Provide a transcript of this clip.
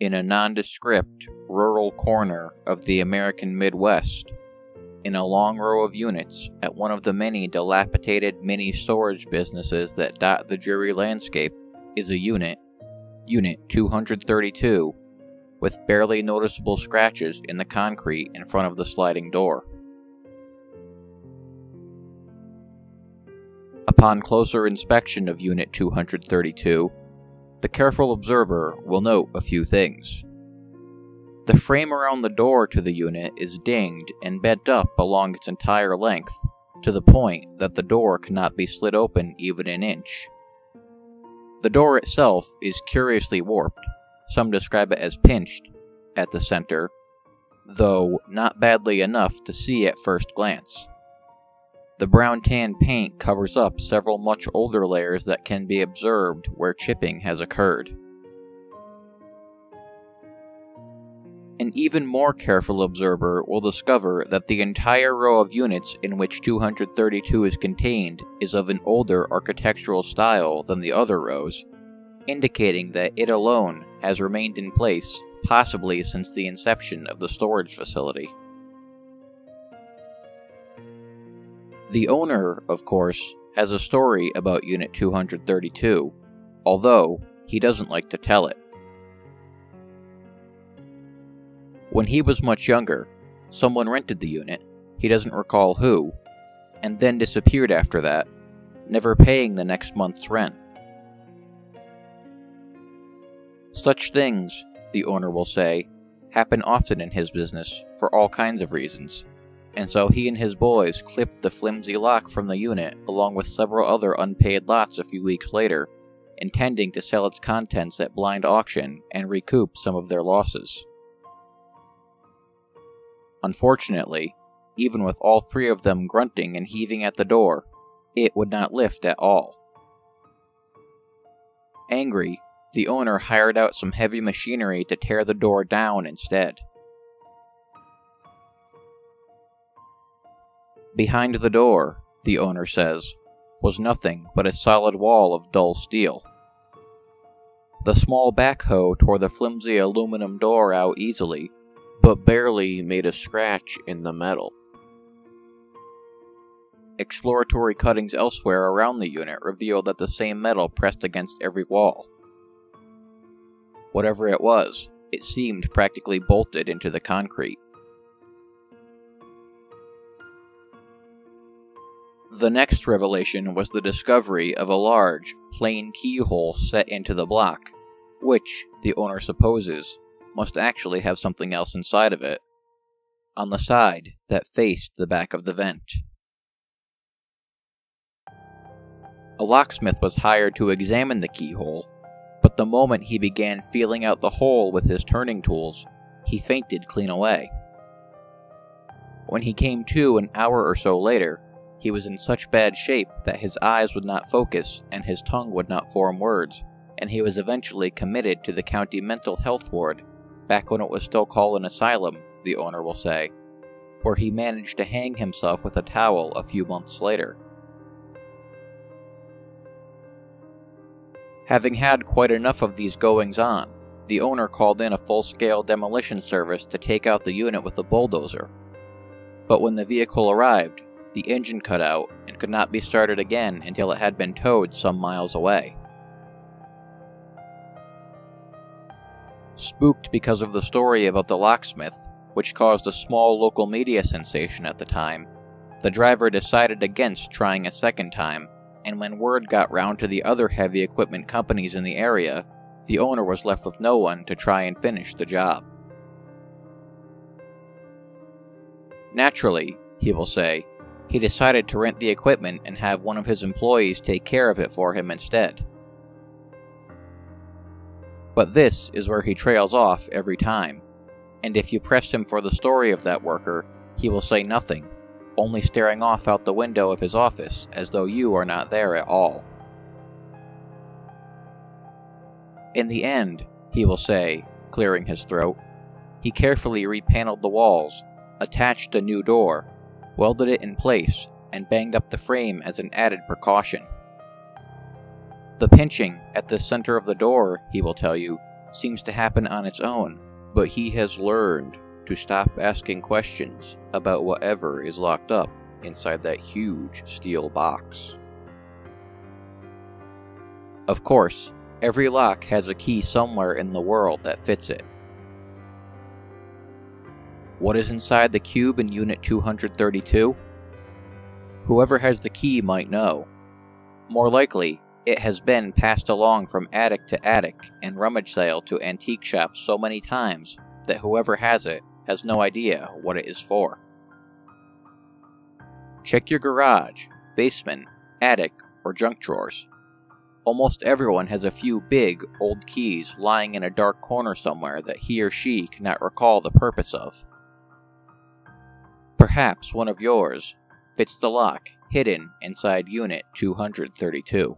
in a nondescript, rural corner of the American Midwest, in a long row of units at one of the many dilapidated mini-storage businesses that dot the dreary landscape, is a unit, Unit 232, with barely noticeable scratches in the concrete in front of the sliding door. Upon closer inspection of Unit 232, the careful observer will note a few things. The frame around the door to the unit is dinged and bent up along its entire length, to the point that the door cannot be slid open even an inch. The door itself is curiously warped, some describe it as pinched, at the center, though not badly enough to see at first glance. The brown-tan paint covers up several much older layers that can be observed where chipping has occurred. An even more careful observer will discover that the entire row of units in which 232 is contained is of an older architectural style than the other rows, indicating that it alone has remained in place possibly since the inception of the storage facility. The owner, of course, has a story about Unit 232, although he doesn't like to tell it. When he was much younger, someone rented the unit, he doesn't recall who, and then disappeared after that, never paying the next month's rent. Such things, the owner will say, happen often in his business for all kinds of reasons, and so he and his boys clipped the flimsy lock from the unit along with several other unpaid lots a few weeks later, intending to sell its contents at blind auction and recoup some of their losses. Unfortunately, even with all three of them grunting and heaving at the door, it would not lift at all. Angry, the owner hired out some heavy machinery to tear the door down instead. Behind the door, the owner says, was nothing but a solid wall of dull steel. The small backhoe tore the flimsy aluminum door out easily, but barely made a scratch in the metal. Exploratory cuttings elsewhere around the unit revealed that the same metal pressed against every wall. Whatever it was, it seemed practically bolted into the concrete. The next revelation was the discovery of a large, plain keyhole set into the block, which, the owner supposes, must actually have something else inside of it, on the side that faced the back of the vent. A locksmith was hired to examine the keyhole, but the moment he began feeling out the hole with his turning tools, he fainted clean away. When he came to an hour or so later, he was in such bad shape that his eyes would not focus and his tongue would not form words, and he was eventually committed to the county mental health ward, back when it was still called an asylum, the owner will say, where he managed to hang himself with a towel a few months later. Having had quite enough of these goings-on, the owner called in a full-scale demolition service to take out the unit with a bulldozer. But when the vehicle arrived, the engine cut out and could not be started again until it had been towed some miles away. Spooked because of the story about the locksmith, which caused a small local media sensation at the time, the driver decided against trying a second time, and when word got round to the other heavy equipment companies in the area, the owner was left with no one to try and finish the job. Naturally, he will say, he decided to rent the equipment and have one of his employees take care of it for him instead. But this is where he trails off every time, and if you pressed him for the story of that worker, he will say nothing, only staring off out the window of his office as though you are not there at all. In the end, he will say, clearing his throat, he carefully repaneled the walls, attached a new door, welded it in place, and banged up the frame as an added precaution. The pinching at the center of the door, he will tell you, seems to happen on its own, but he has learned to stop asking questions about whatever is locked up inside that huge steel box. Of course, every lock has a key somewhere in the world that fits it. What is inside the cube in Unit 232? Whoever has the key might know. More likely, it has been passed along from attic to attic and rummage sale to antique shop so many times that whoever has it has no idea what it is for. Check your garage, basement, attic, or junk drawers. Almost everyone has a few big, old keys lying in a dark corner somewhere that he or she cannot recall the purpose of. Perhaps one of yours fits the lock hidden inside Unit 232.